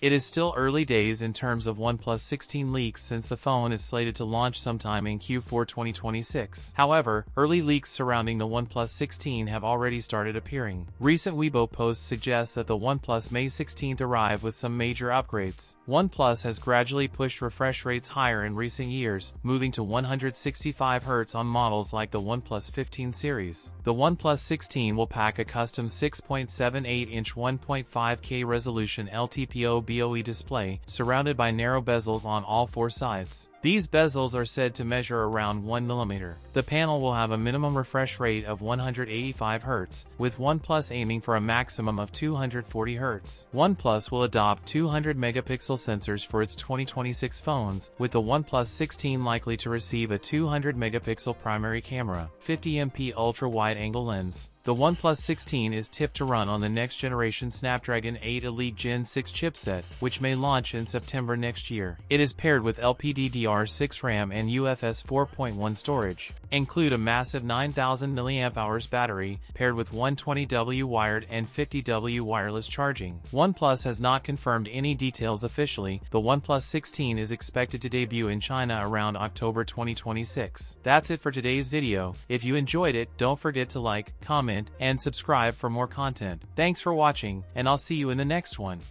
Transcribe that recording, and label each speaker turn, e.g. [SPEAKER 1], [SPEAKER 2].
[SPEAKER 1] It is still early days in terms of OnePlus 16 leaks since the phone is slated to launch sometime in Q4 2026. However, early leaks surrounding the OnePlus 16 have already started appearing. Recent Weibo posts suggest that the OnePlus May 16th arrive with some major upgrades. OnePlus has gradually pushed refresh rates higher in recent years, moving to 165Hz on models like the OnePlus 15 series. The OnePlus 16 will pack a custom 6.78-inch 1.5K resolution LTPO BOE display, surrounded by narrow bezels on all four sides. These bezels are said to measure around 1 mm. The panel will have a minimum refresh rate of 185Hz, with OnePlus aiming for a maximum of 240Hz. OnePlus will adopt 200-megapixel sensors for its 2026 phones, with the OnePlus 16 likely to receive a 200-megapixel primary camera, 50MP ultra-wide-angle lens. The OnePlus 16 is tipped to run on the next-generation Snapdragon 8 Elite Gen 6 chipset, which may launch in September next year. It is paired with LPDDR6 RAM and UFS 4.1 storage. Include a massive 9000 mAh battery, paired with 120W wired and 50W wireless charging. OnePlus has not confirmed any details officially. The OnePlus 16 is expected to debut in China around October 2026. That's it for today's video. If you enjoyed it, don't forget to like, comment, and subscribe for more content. Thanks for watching, and I'll see you in the next one.